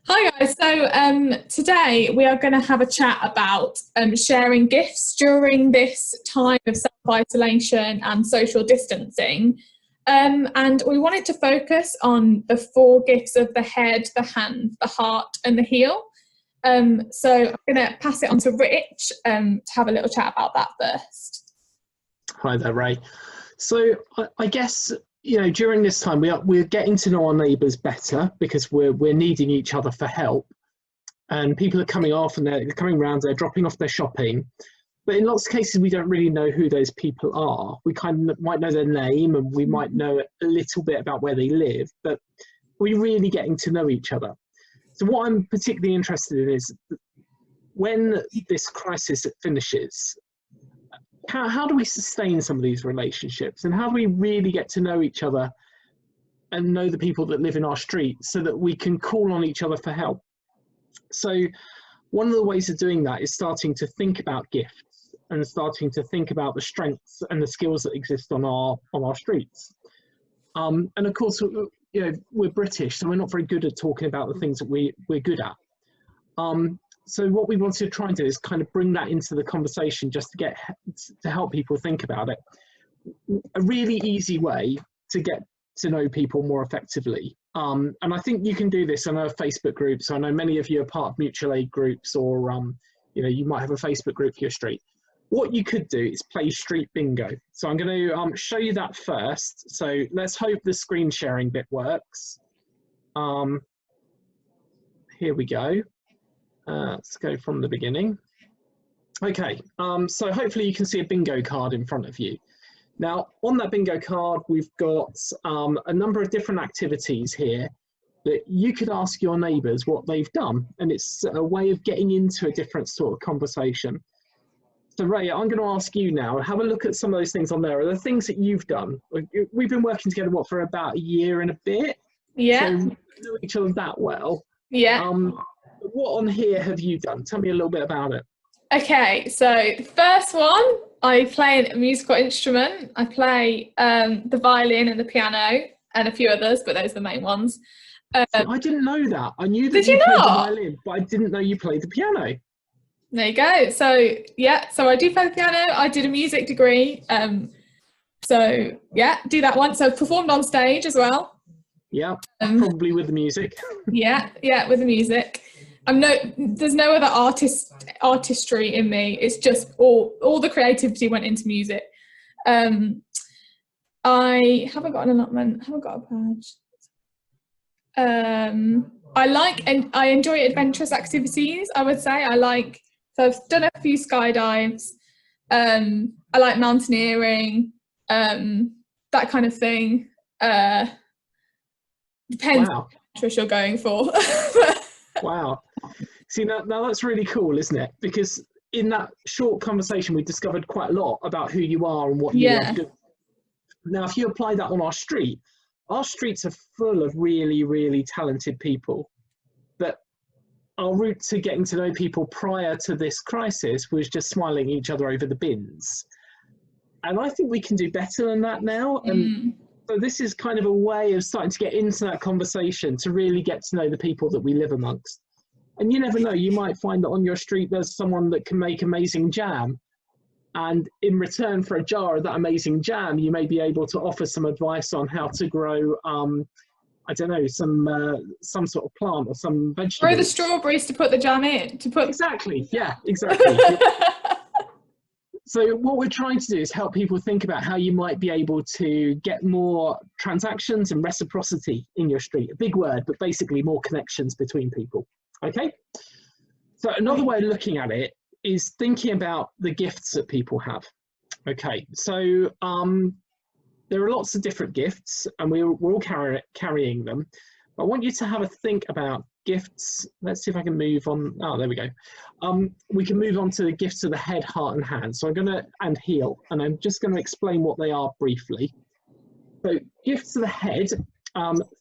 Hi guys, today we are going to have a chat about sharing gifts during this time of self-isolation and social distancing. And we wanted to focus on the four gifts of the head, the hand, the heart and the heel. So I'm going to pass it on to Rich to have a little chat about that first. Hi there, Ray. So I guess, during this time we're getting to know our neighbours better because we're needing each other for help, and people are coming off and they're coming round, they're dropping off their shopping, but in lots of cases we don't really know who those people are. We kind of might know their name and we might know a little bit about where they live, but we're really getting to know each other. So what I'm particularly interested in is when this crisis finishes, how do we sustain some of these relationships, and how do we really get to know each other and know the people that live in our street so that we can call on each other for help? So one of the ways of doing that is starting to think about gifts and starting to think about the strengths and the skills that exist on our streets. And of course, we're British, so we're not very good at talking about the things that we're good at. So what we want to try and do is kind of bring that into the conversation, just to help people think about it. A really easy way to get to know people more effectively. And I think you can do this on a Facebook group. So I know many of you are part of mutual aid groups, or you might have a Facebook group for your street. What you could do is play street bingo. So I'm going to show you that first. So let's hope the screen sharing bit works. Here we go. Let's go from the beginning. Okay, so hopefully you can see a bingo card in front of you. Now, on that bingo card, we've got a number of different activities here that you could ask your neighbours what they've done, and it's a way of getting into a different sort of conversation. So Ray, I'm going to ask you now, have a look at some of those things on there. Are there things that you've done? We've been working together, for about a year and a bit? Yeah. So we know each other that well. Yeah. What on here have you done? Tell me a little bit about it. Okay, so the first one, I play a musical instrument. I play the violin and the piano and a few others, but those are the main ones. I didn't know that. I knew that Did you played the not? violin, but I didn't know you played the piano. There you go. So yeah, so I do play the piano. I did a music degree. So yeah, do that one. So I've performed on stage as well. Yeah, probably with the music. Yeah, with the music. There's no other artistry in me. It's just all the creativity went into music. I haven't got an allotment. Haven't got a badge. I enjoy adventurous activities. I would say so I've done a few skydives. I like mountaineering. That kind of thing. Depends Wow. what you're going for. Wow. See, now that's really cool, isn't it? Because in that short conversation, we discovered quite a lot about who you are and what you are doing. Now, if you apply that on our streets are full of really, really talented people. But our route to getting to know people prior to this crisis was just smiling at each other over the bins. And I think we can do better than that now. And so this is kind of a way of starting to get into that conversation to really get to know the people that we live amongst. And you never know, you might find that on your street there's someone that can make amazing jam. And in return for a jar of that amazing jam, you may be able to offer some advice on how to grow, I don't know, some sort of plant or some vegetable. Grow the strawberries to put the jam in. Exactly, yeah, exactly. So what we're trying to do is help people think about how you might be able to get more transactions and reciprocity in your street. A big word, but basically more connections between people. Okay? So another way of looking at it is thinking about the gifts that people have. Okay, so there are lots of different gifts and we're all carrying them. But I want you to have a think about gifts. Let's see if I can move on. Oh, there we go. We can move on to the gifts of the head, heart and hand. So and heel, and I'm just going to explain what they are briefly. So gifts of the head,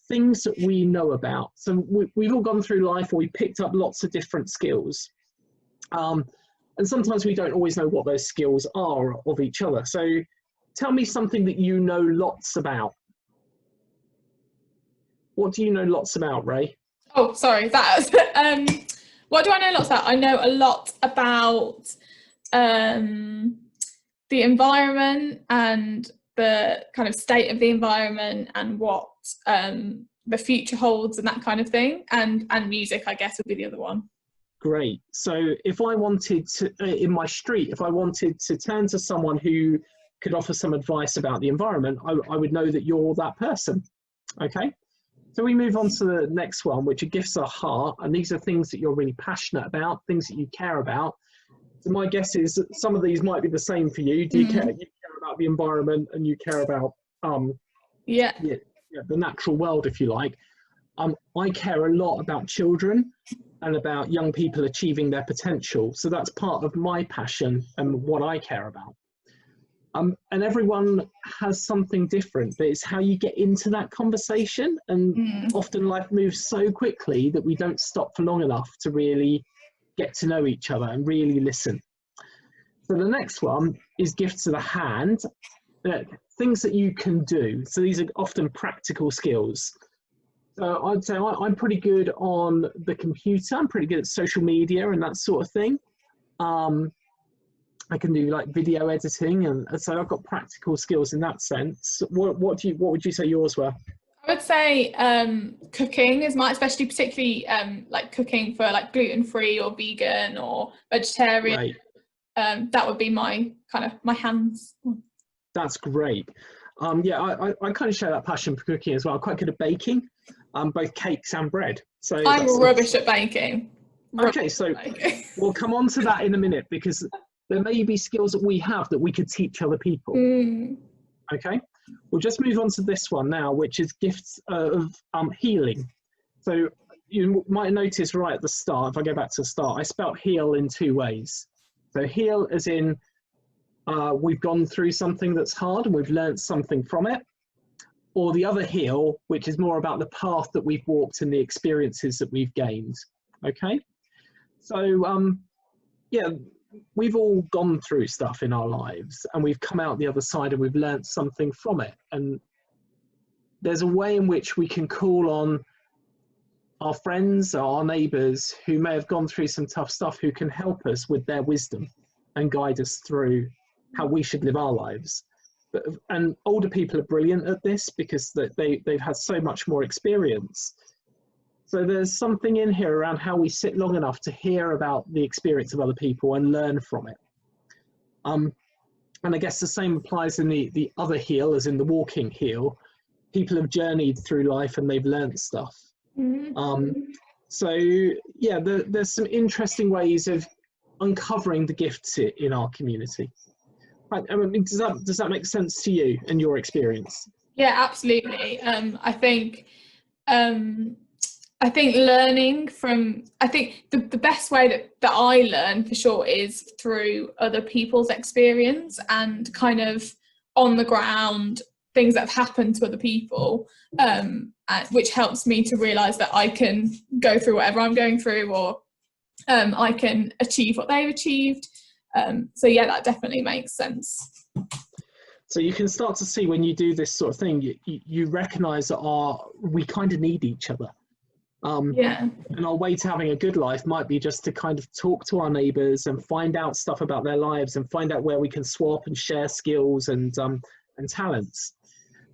things that we know about. So we've all gone through life, or we picked up lots of different skills. And sometimes we don't always know what those skills are of each other. So tell me something that you know lots about. What do you know lots about, Ray? Oh, sorry, what do I know lots about? I know a lot about the environment and the kind of state of the environment and what the future holds and that kind of thing. And music, I guess, would be the other one. Great. So if I wanted to, in my street, if I wanted to turn to someone who could offer some advice about the environment, I would know that you're that person. Okay. So we move on to the next one, which are gifts of heart. And these are things that you're really passionate about, things that you care about. So my guess is that some of these might be the same for you. You care about the environment, and you care about the natural world, if you like. I care a lot about children and about young people achieving their potential. So that's part of my passion and what I care about. And everyone has something different, but it's how you get into that conversation. And often life moves so quickly that we don't stop for long enough to really get to know each other and really listen. So the next one is gifts of the hand, things that you can do. So these are often practical skills. So I'd say I'm pretty good on the computer. I'm pretty good at social media and that sort of thing. I can do like video editing, and so I've got practical skills in that sense. What would you say yours were? I would say cooking is especially particularly like cooking for like gluten-free or vegan or vegetarian. Right. That would be my hands. That's great. Yeah, I kind of share that passion for cooking as well. I'm quite good at baking, both cakes and bread. So I'm rubbish at baking. Okay, so we'll come on to that in a minute, because there may be skills that we have that we could teach other people. Okay, we'll just move on to this one now, which is gifts of healing. So you might notice right at the start, if I go back to the start, I spelt heal in two ways. So heal as in we've gone through something that's hard and we've learned something from it, or the other heal, which is more about the path that we've walked and the experiences that we've gained. Okay, so yeah, we've all gone through stuff in our lives and we've come out the other side and we've learned something from it. And there's a way in which we can call on our friends or our neighbours who may have gone through some tough stuff, who can help us with their wisdom and guide us through how we should live our lives. And older people are brilliant at this because they've had so much more experience. So there's something in here around how we sit long enough to hear about the experience of other people and learn from it. And I guess the same applies in the other heal, as in the walking heal. People have journeyed through life and they've learned stuff. So yeah, there's some interesting ways of uncovering the gifts in our community. Right, I mean, does that make sense to you and your experience? Yeah, absolutely. I think learning from, I think the best way that I learn for sure is through other people's experience and kind of on the ground things that have happened to other people, which helps me to realise that I can go through whatever I'm going through, or I can achieve what they've achieved. So yeah, that definitely makes sense. So you can start to see when you do this sort of thing, you recognise that we kind of need each other. And our way to having a good life might be just to kind of talk to our neighbours and find out stuff about their lives and find out where we can swap and share skills and talents.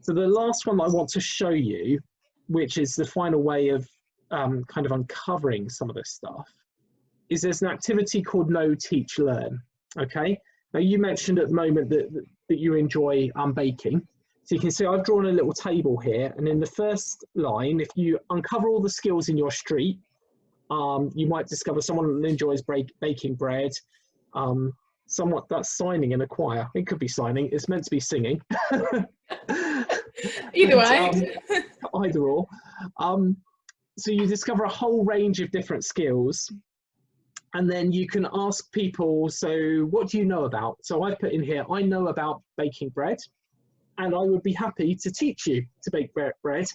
So the last one I want to show you, which is the final way of kind of uncovering some of this stuff, is there's an activity called Know, Teach, Learn. Okay, now you mentioned at the moment that you enjoy baking. So you can see I've drawn a little table here, and in the first line, if you uncover all the skills in your street, you might discover someone that enjoys baking bread, someone that's signing in a choir. It could be signing, it's meant to be singing. Either way. Either or. So you discover a whole range of different skills, and then you can ask people, so what do you know about? So I put in here, I know about baking bread, and I would be happy to teach you to bake bread.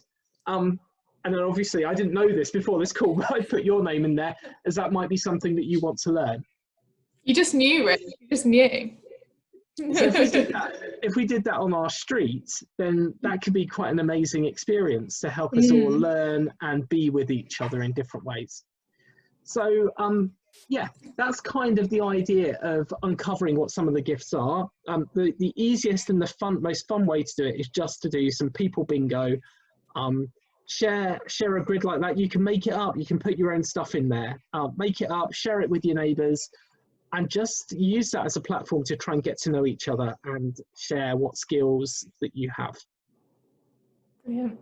And then obviously I didn't know this before this call, but I put your name in there, as that might be something that you want to learn. You just knew, Rick. You just knew. So if we did that on our streets, then that could be quite an amazing experience to help us all learn and be with each other in different ways. So yeah, that's kind of the idea of uncovering what some of the gifts are. The easiest and the most fun way to do it is just to do some people bingo. Share a grid like that. You can make it up. You can put your own stuff in there. Make it up. Share it with your neighbours. And just use that as a platform to try and get to know each other and share what skills that you have. Brilliant.